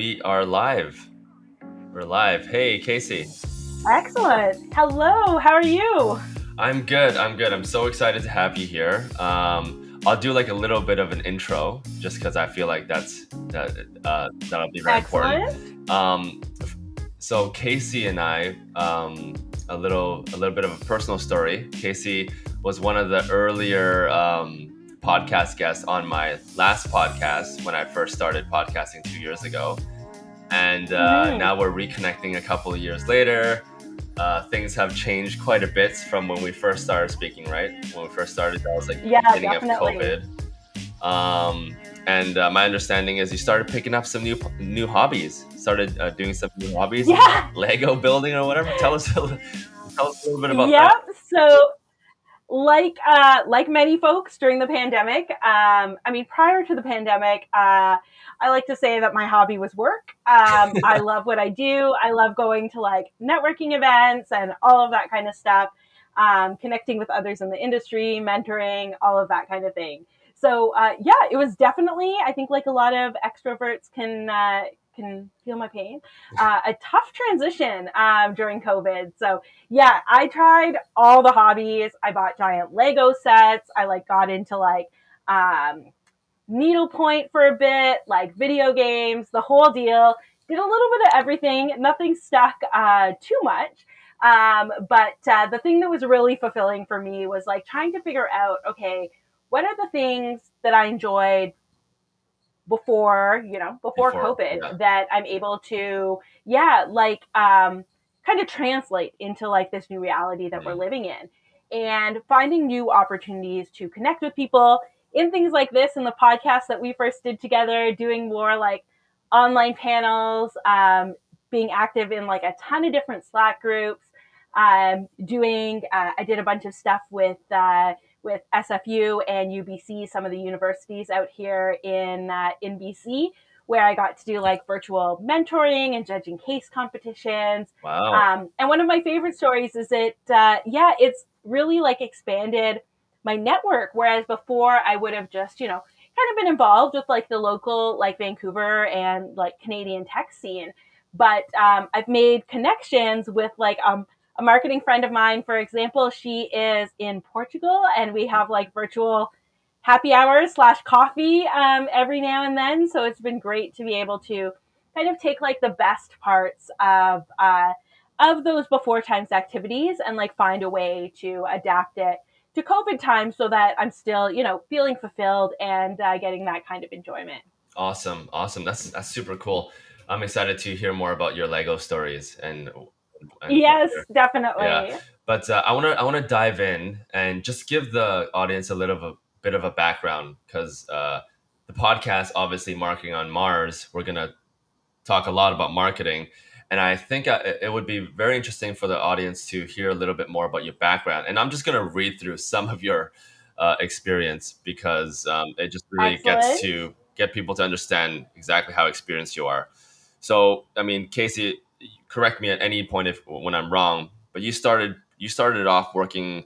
We are live. We're live. Hey, Kasey. Excellent. Hello. How are you? I'm good. I'm so excited to have you here. I'll do like a little bit of an intro just because I feel like that'll be very important. Excellent. So Kasey and I, a little bit of a personal story. Kasey was one of the earlier podcast guests on my last podcast when I first started podcasting 2 years ago. And now we're reconnecting a couple of years later. Things have changed quite a bit from when we first started speaking, right? When we first started, that was like the beginning definitely. of COVID. And my understanding is you started picking up some new hobbies, started doing some new hobbies, Yeah. Lego building or whatever. Tell us a little bit about Yep. that. So, like many folks during the pandemic, prior to the pandemic, I like to say that my hobby was work. I love what I do. I love going to like networking events and all of that kind of stuff, connecting with others in the industry, mentoring, all of that kind of thing. So it was definitely, I think, like a lot of extroverts can feel my pain. A tough transition during COVID. So yeah, I tried all the hobbies. I bought giant Lego sets. I like got into like needlepoint for a bit, like video games, the whole deal. Did a little bit of everything. Nothing stuck too much. But the thing that was really fulfilling for me was like trying to figure out, okay, what are the things that I enjoyed before COVID that I'm able to, kind of translate into like this new reality that we're living in, and finding new opportunities to connect with people in things like this, in the podcast that we first did together, doing more like online panels, being active in like a ton of different Slack groups, I did a bunch of stuff with SFU and UBC, some of the universities out here in BC, where I got to do like virtual mentoring and judging case competitions. Wow. And one of my favorite stories is it's really like expanded my network. Whereas before I would have just, kind of been involved with like the local, like Vancouver and like Canadian tech scene. But I've made connections with like a marketing friend of mine, for example. She is in Portugal, and we have like virtual happy hours / coffee every now and then. So it's been great to be able to kind of take like the best parts of those before times activities and like find a way to adapt it to COVID time so that I'm still, feeling fulfilled and getting that kind of enjoyment. Awesome. That's super cool. I'm excited to hear more about your Lego stories and what Yes, yeah. definitely. But I want to dive in and just give the audience a bit of a background because the podcast, obviously, Marketing on Mars, we're gonna talk a lot about marketing, and I think it would be very interesting for the audience to hear a little bit more about your background. And I'm just gonna read through some of your experience because it just really gets Excellent. to get people to understand exactly how experienced you are. So, I mean, Kasey, correct me at any point if when I'm wrong, but you started off working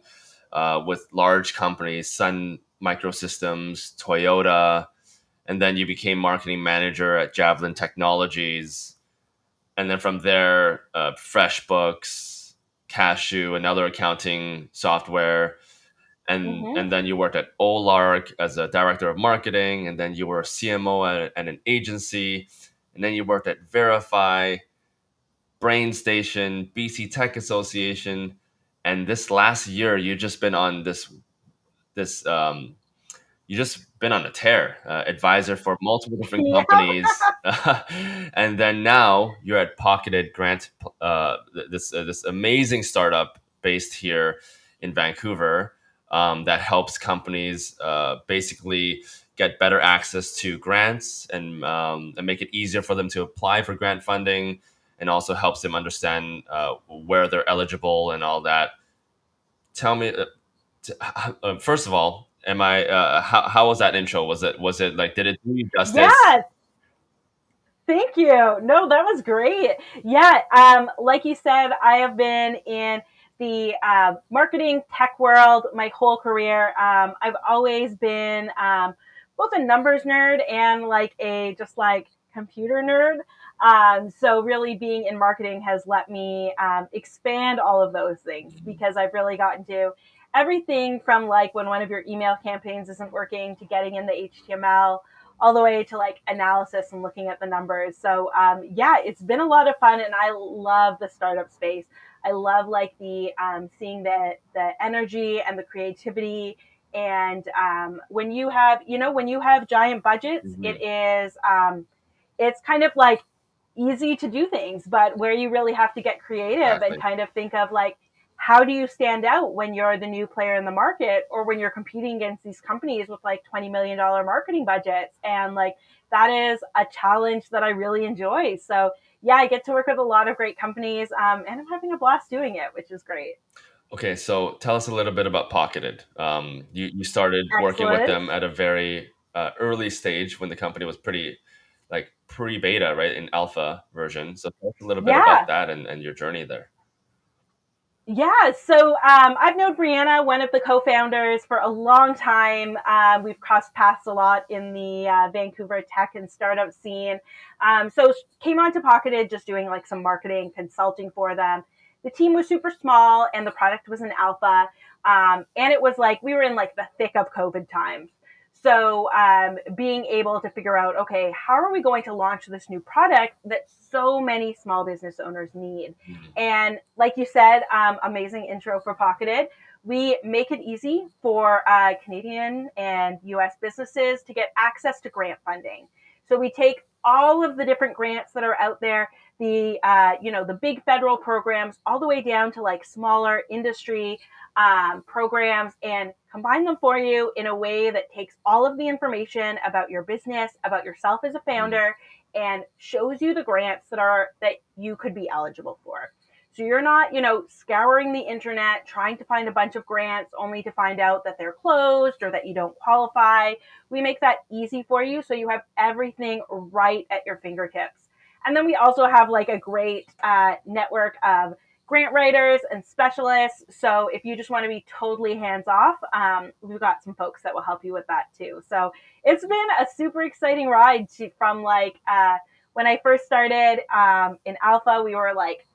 with large companies, Sun Microsystems, Toyota, and then you became marketing manager at Javelin Technologies, and then from there, FreshBooks, Cashew, another accounting software, and then you worked at Olark as a director of marketing, and then you were a CMO at an agency, and then you worked at Verify, BrainStation, BC Tech Association, and this last year you just been on this you just been on a tear, advisor for multiple different Yeah. companies, and then now you're at Pocketed Grant, this amazing startup based here in Vancouver, that helps companies basically get better access to grants and make it easier for them to apply for grant funding, and also helps them understand where they're eligible and all that. Tell me, first of all, am I? How was that intro? Was it like, did it do you justice? Yeah. Thank you. No, that was great. Yeah. Like you said, I have been in the marketing tech world my whole career. I've always been both a numbers nerd and like a just like computer nerd. So really being in marketing has let me expand all of those things because I've really gotten to everything from like when one of your email campaigns isn't working to getting in the HTML all the way to like analysis and looking at the numbers. So yeah, it's been a lot of fun and I love the startup space. I love like the seeing the energy and the creativity. And when you have, when you have giant budgets, Hmm. it's kind of like easy to do things, but where you really have to get creative and Exactly. kind of think of like, how do you stand out when you're the new player in the market or when you're competing against these companies with like $20 million marketing budgets? And like, that is a challenge that I really enjoy. So yeah, I get to work with a lot of great companies and I'm having a blast doing it, which is great. Okay, so tell us a little bit about Pocketed. You started working with Excellent. them at a very early stage when the company was pretty like pre-beta, right, in alpha version. So tell us a little bit about Yeah. that and your journey there. Yeah, so I've known Brianna, one of the co-founders, for a long time. We've crossed paths a lot in the Vancouver tech and startup scene. So came on to Pocketed just doing like some marketing consulting for them. The team was super small and the product was in alpha. And it was like we were in like the thick of COVID times. So being able to figure out, okay, how are we going to launch this new product that so many small business owners need? Mhm. And like you said, amazing intro for Pocketed. We make it easy for Canadian and US businesses to get access to grant funding. So we take all of the different grants that are out there, the big federal programs, all the way down to like smaller industry programs, and combine them for you in a way that takes all of the information about your business, about yourself as a Mhm. founder, and shows you the grants that you could be eligible for. So you're not, scouring the internet trying to find a bunch of grants only to find out that they're closed or that you don't qualify. We make that easy for you so you have everything right at your fingertips. And then we also have like a great network of grant writers and specialists. So if you just want to be totally hands off, we've got some folks that will help you with that too. So it's been a super exciting ride from like when I first started in Alpha, we were like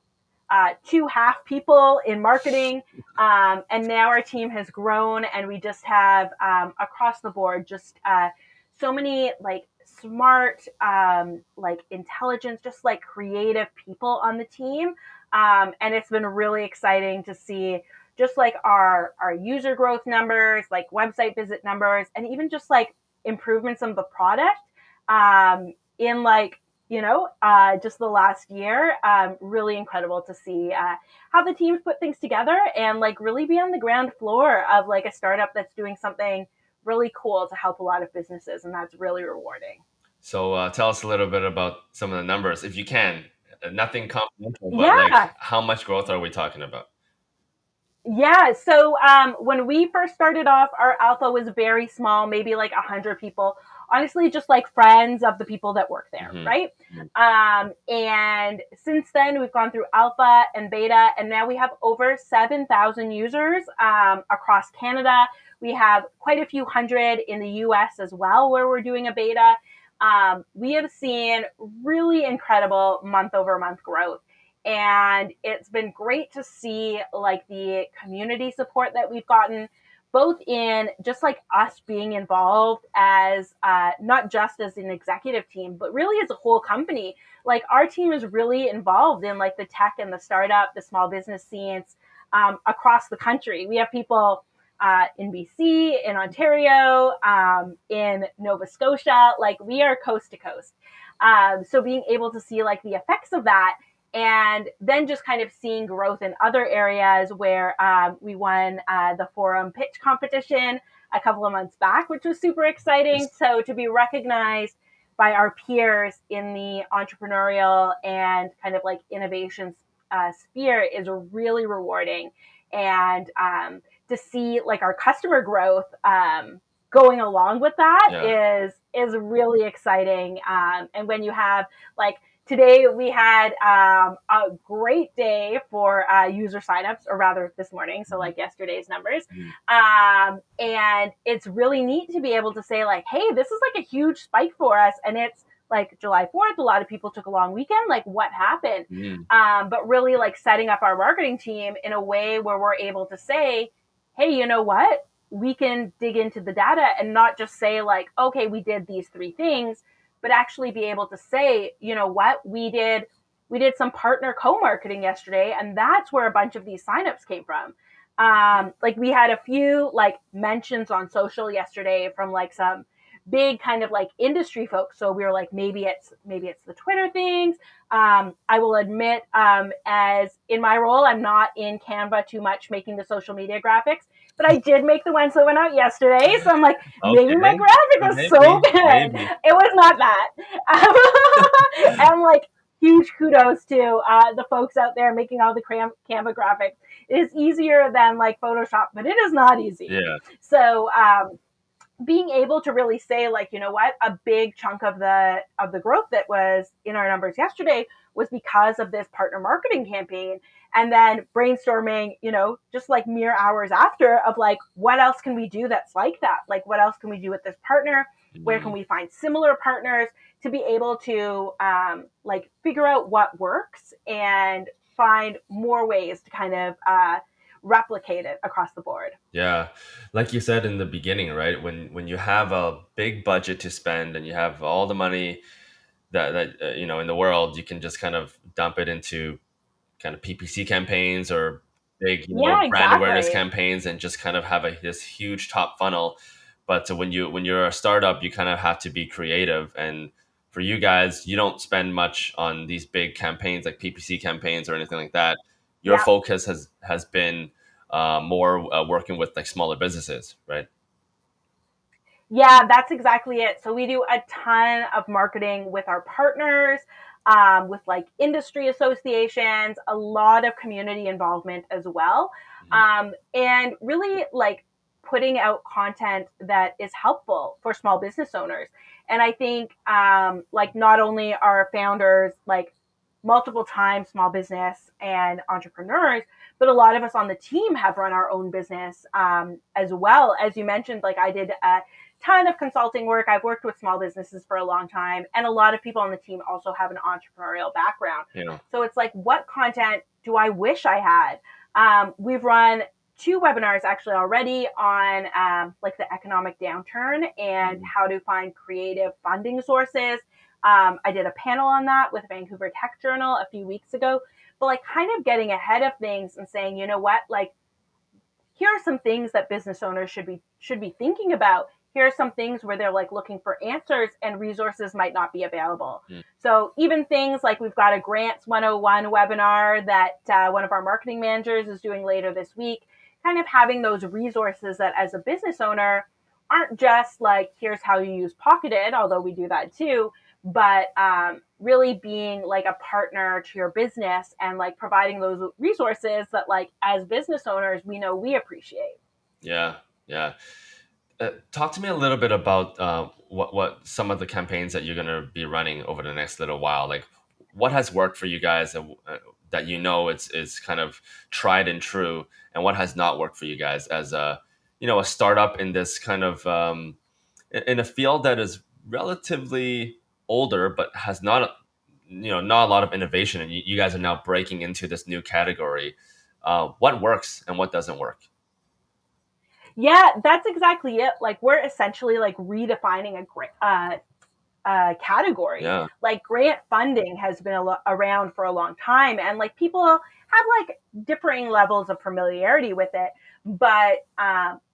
two half people in marketing. And now our team has grown and we just have across the board just so many like smart, like intelligence, just like creative people on the team. And it's been really exciting to see just like our user growth numbers, like website visit numbers, and even just like improvements of the product in like just the last year. Really incredible to see how the teams put things together and like really be on the ground floor of like a startup that's doing something really cool to help a lot of businesses. And that's really rewarding. So tell us a little bit about some of the numbers, if you can. Nothing confidential, but like Yeah. how much growth are we talking about? Yeah. So when we first started off, our alpha was very small, maybe like 100 people. Honestly, just like friends of the people that work there, Hmm. right? And since then, we've gone through alpha and beta, and now we have over 7,000 users across Canada. We have quite a few hundred in the US as well, where we're doing a beta. We have seen really incredible month over month growth. And it's been great to see like the community support that we've gotten, both in just like us being involved as not just as an executive team, but really as a whole company. Like our team is really involved in like the tech and the startup, the small business scenes across the country. We have people in BC, in Ontario, in Nova Scotia. Like we are coast to coast. So being able to see like the effects of that, and then just kind of seeing growth in other areas where we won the forum pitch competition a couple of months back, which was super exciting. Yes. So to be recognized by our peers in the entrepreneurial and kind of like innovation sphere is really rewarding. And to see like our customer growth going along with that Yeah. is really exciting. And when you have like today we had a great day for user signups, or rather this morning, so Mhm. like yesterday's numbers. Mhm. And it's really neat to be able to say like, hey, this is like a huge spike for us, and it's like July 4th, a lot of people took a long weekend. Like what happened? Mm. But really like setting up our marketing team in a way where we're able to say, hey, you know what? We can dig into the data and not just say like, okay, we did these three things, but actually be able to say, you know what, we did some partner co-marketing yesterday, and that's where a bunch of these signups came from. Like we had a few like mentions on social yesterday from like some big kind of like industry folks. So we were like, maybe it's the Twitter things. I will admit, as in my role, I'm not in Canva too much making the social media graphics, but I did make the ones that went out yesterday. So I'm like, maybe my Okay. graphic was so Maybe, good. maybe. It was not that. And like, huge kudos to the folks out there making all the Canva graphics. It is easier than like Photoshop, but it is not easy. Yeah. So being able to really say like, you know what, a big chunk of the growth that was in our numbers yesterday was because of this partner marketing campaign, and then brainstorming, just like mere hours after of like, what else can we do that's like that, like what else can we do with this partner, where can Mm. we find similar partners, to be able to like figure out what works and find more ways to kind of replicate it across the board. Yeah, like you said in the beginning, right? When you have a big budget to spend and you have all the money that in the world, you can just kind of dump it into kind of PPC campaigns or big, Yeah, brand awareness exactly. campaigns, and just kind of have this huge top funnel. But when you're a startup, you kind of have to be creative. And for you guys, you don't spend much on these big campaigns like PPC campaigns or anything like that. Your Yeah. focus has been more working with like smaller businesses, right? Yeah, that's exactly it. So we do a ton of marketing with our partners, with like industry associations, a lot of community involvement as well. Mhm. And really like putting out content that is helpful for small business owners. And I think like not only are founders like multiple time small business and entrepreneurs, but a lot of us on the team have run our own business as well. As you mentioned, like I did ton of consulting work. I've worked with small businesses for a long time, and a lot of people on the team also have an entrepreneurial background. Yeah. So it's like, what content do I wish I had? We've run two webinars actually already on like the economic downturn and Mhm. how to find creative funding sources. I did a panel on that with Vancouver Tech Journal a few weeks ago, but like kind of getting ahead of things and saying, you know what, like here are some things that business owners should be thinking about. Here are some things where they're like looking for answers and resources might not be available. Mm. So even things like we've got a grants 101 webinar that one of our marketing managers is doing later this week, kind of having those resources that as a business owner aren't just like, here's how you use Pocketed, although we do that too, but really being like a partner to your business and like providing those resources that like as business owners we know we appreciate. Yeah. Yeah. Talk to me a little bit about what some of the campaigns that you're going to be running over the next little while. Like, what has worked for you guys that it's kind of tried and true, and what has not worked for you guys as a startup in this kind of in a field that is relatively older but has not a lot of innovation, and you guys are now breaking into this new category. What works and what doesn't work? Yeah, that's exactly it. Like we're essentially like redefining category. Yeah. Like grant funding has been around for a long time, and like people have like differing levels of familiarity with it. But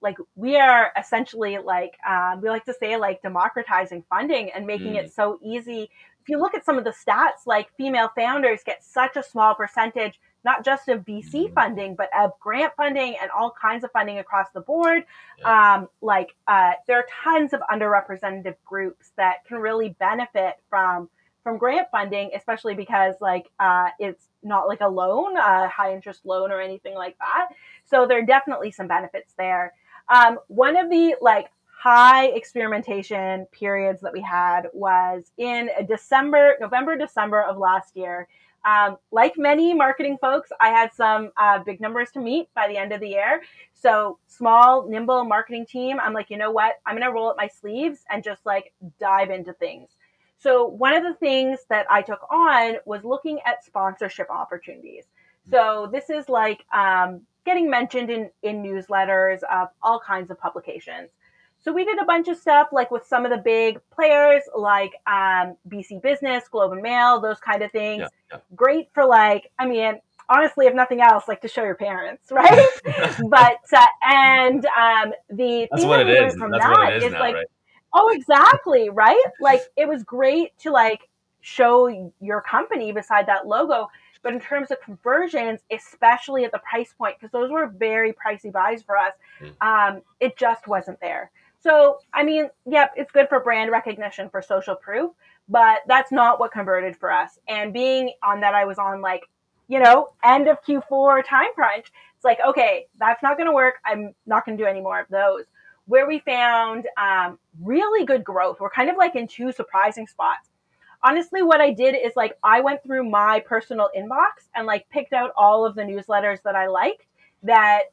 like we are essentially like we like to say like democratizing funding and making Mm. it so easy. If you look at some of the stats, like female founders get such a small percentage, not just of VC Mm. funding, but of grant funding and all kinds of funding across the board. Yeah. There are tons of underrepresented groups that can really benefit from grant funding, especially because like it's not like a loan, a high interest loan or anything like that. So there are definitely some benefits there. One of the like high experimentation periods that we had was in November, December of last year. Like many marketing folks, I had some big numbers to meet by the end of the year. So small, nimble marketing team. I'm like, you know what? I'm going to roll up my sleeves and just like dive into things. So one of the things that I took on was looking at sponsorship opportunities. So this is like getting mentioned in newsletters of all kinds of publications. So we did a bunch of stuff like with some of the big players like BC Business, Globe and Mail, those kind of things. Yeah, yeah. Great for like, I mean, honestly, if nothing else, like to show your parents, right? But the That's thing what that it we learned is. from That's what it that is is now, like, right? oh, exactly, right? Like it was great to like show your company beside that logo. But in terms of conversions, especially at the price point, because those were very pricey buys for us, Mm. it just wasn't there. So, I mean, yep, it's good for brand recognition for social proof, but that's not what converted for us. And being on that, I was on like, end of Q4 time crunch. It's like, okay, that's not going to work. I'm not going to do any more of those. Where we found really good growth, we're kind of like in two surprising spots. Honestly, what I did is like I went through my personal inbox and like picked out all of the newsletters that I liked that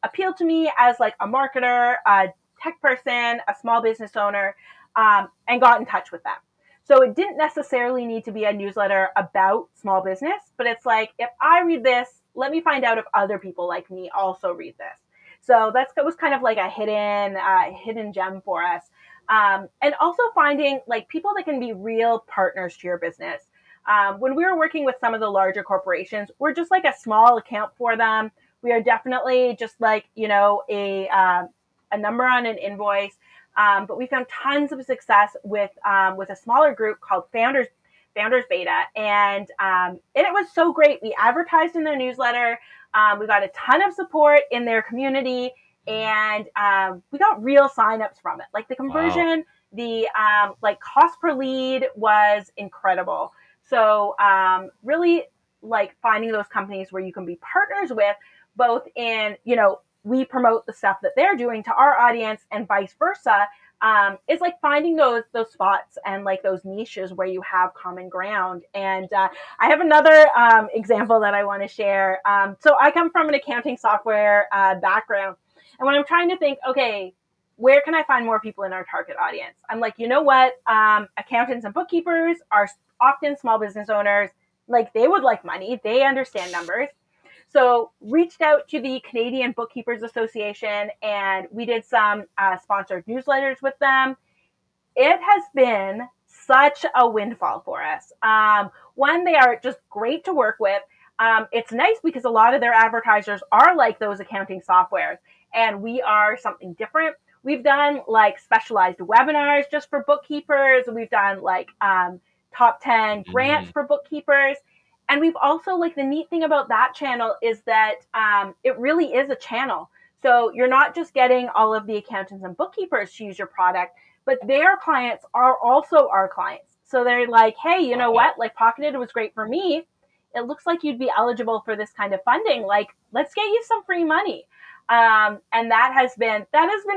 appealed to me as like a marketer, a tech person, a small business owner, and got in touch with them. So it didn't necessarily need to be a newsletter about small business, but it's like if I read this, let me find out if other people like me also read this. So that was kind of like a hidden gem for us. And also finding like people that can be real partners to your business. When we were working with some of the larger corporations, we're just like a small account for them. We are definitely just like a number on an invoice. But we found tons of success with a smaller group called Founders Beta, and it was so great. We advertised in their newsletter. We got a ton of support in their community, and we got real signups from it. Like the Wow. conversion, the like cost per lead was incredible. So really like finding those companies where you can be partners with, both in we promote the stuff that they're doing to our audience and vice versa. Is like finding those spots and like those niches where you have common ground. And I have another example that I want to share. So I come from an accounting software background, and when I'm trying to think, okay, where can I find more people in our target audience? I'm like, you know what? Accountants and bookkeepers are often small business owners. Like they would like money. They understand numbers. So reached out to the Canadian Bookkeepers Association, and we did some sponsored newsletters with them. It has been such a windfall for us. One, they are just great to work with. It's nice because a lot of their advertisers are like those accounting softwares, and we are something different. We've done like specialized webinars just for bookkeepers. We've done like top 10 grants Mm. for bookkeepers. And we've also like the neat thing about that channel is that it really is a channel. So you're not just getting all of the accountants and bookkeepers to use your product, but their clients are also our clients. So they're like, hey, you know Wow. what? Like Pocketed was great for me. It looks like you'd be eligible for this kind of funding. Like, let's get you some free money. And that has been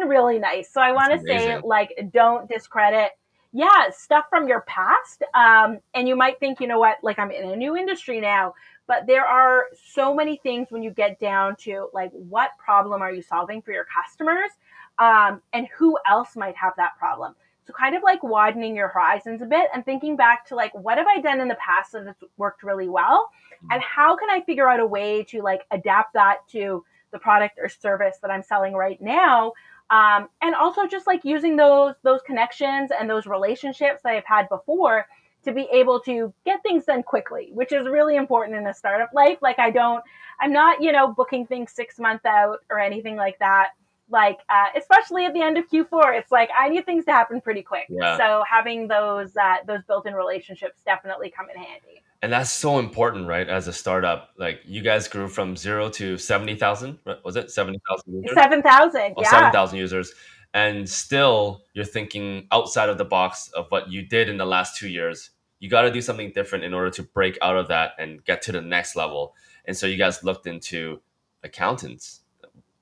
really nice. So I That's want to say, amazing. like, don't discredit, yeah, stuff from your past. And you might think, you know what, like I'm in a new industry now, but there are so many things when you get down to like, what problem are you solving for your customers? And who else might have that problem. So kind of like widening your horizons a bit and thinking back to like, what have I done in the past that has worked really well? And how can I figure out a way to like adapt that to the product or service that I'm selling right now? And also just like using those connections and those relationships that I've had before to be able to get things done quickly, which is really important in a startup life. Like I'm not, booking things 6 months out or anything like that. Like, especially at the end of Q4, it's like I need things to happen pretty quick. Yeah. So having those built-in relationships definitely come in handy. And that's so important, right? As a startup, like you guys grew from 0 to 70,000, right? Was it 70,000 users? 7,000, Oh, yeah, 7,000 users. And still you're thinking outside of the box of what you did in the last 2 years. You got to do something different in order to break out of that and get to the next level. And so you guys looked into accountants.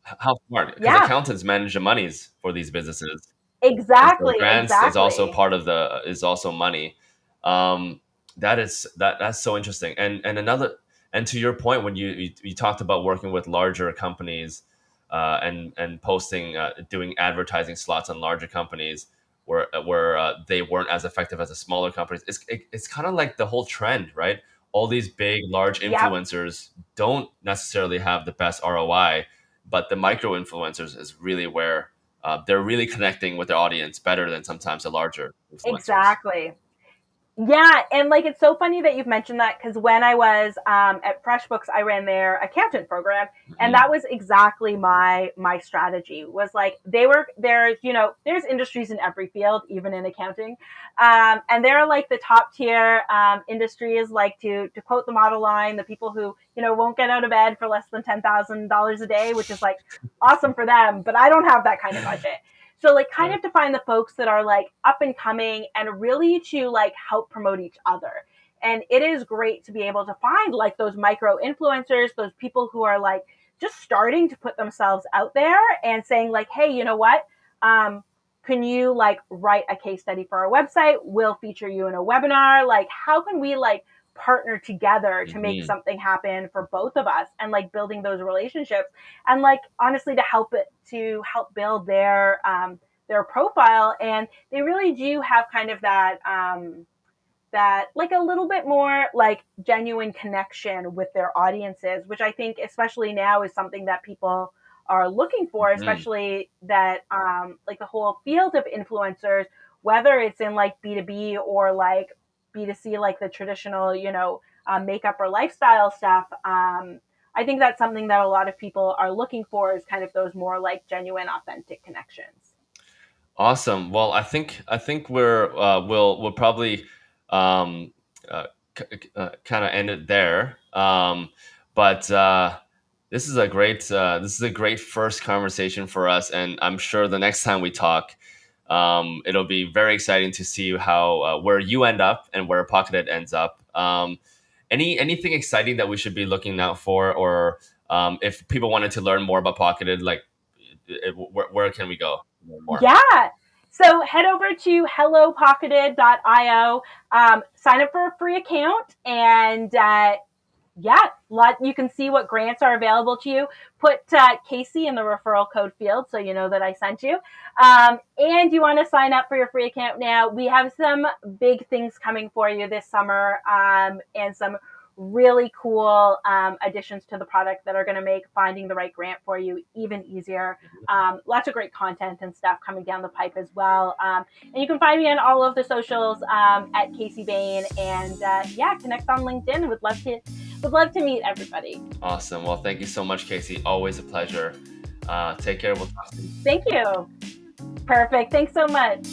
How smart? Because yeah, accountants manage the monies for these businesses. And so exactly, grants is also exactly. part of the is also money. Um, that's so interesting. And to your point, when you talked about working with larger companies and posting doing advertising slots on larger companies, where they weren't as effective as the smaller companies. It's kind of like the whole trend, right? All these big, large Yep. influencers don't necessarily have the best ROI, but the micro influencers is really where they're really connecting with their audience better than sometimes the larger influencers. Exactly. Yeah, and like it's so funny that you've mentioned that because when I was at FreshBooks, I ran their accountant program, and Hmm. that was exactly my strategy. Was like there's there's industries in every field, even in accounting, and they're like the top tier industries. Like to quote the model line, the people who won't get out of bed for less than $10,000 a day, which is like awesome for them, but I don't have that kind of budget. So like kind Right. of to find the folks that are like up and coming and really to like help promote each other. And it is great to be able to find like those micro influencers, those people who are like just starting to put themselves out there and saying like, hey, you know what? Um, can you like write a case study for our website? We'll feature you in a webinar. Like, how can we like partner together to make Hmm. something happen for both of us and like building those relationships and like honestly to help build their profile, and they really do have kind of that like a little bit more like genuine connection with their audiences, which I think especially now is something that people are looking for, Hmm. especially that like the whole field of influencers, whether it's in like B2B or like B2C, like the traditional makeup or lifestyle stuff. I think that's something that a lot of people are looking for, is kind of those more like genuine authentic connections. Awesome. Well, I think we'll probably um, uh, kind of end it there. But this is a great first conversation for us, and I'm sure the next time we talk, it'll be very exciting to see how where you end up and where Pocketed ends up. Anything exciting that we should be looking out for, or if people wanted to learn more about Pocketed, like where can we go to learn more? Yeah. So head over to hellopocketed.io, sign up for a free account, and yeah, you can see what grants are available to you. Put Kasey in the referral code field so you know that I sent you. And you want to sign up for your free account now. We have some big things coming for you this summer, and some really cool additions to the product that are going to make finding the right grant for you even easier. Lots of great content and stuff coming down the pipe as well. And you can find me on all of the socials at Kasey Bayne. And yeah, connect on LinkedIn. Would love to meet everybody. Awesome. Well, thank you so much, Casey. Always a pleasure. Take care. We'll talk soon. Thank you. Perfect. Thanks so much.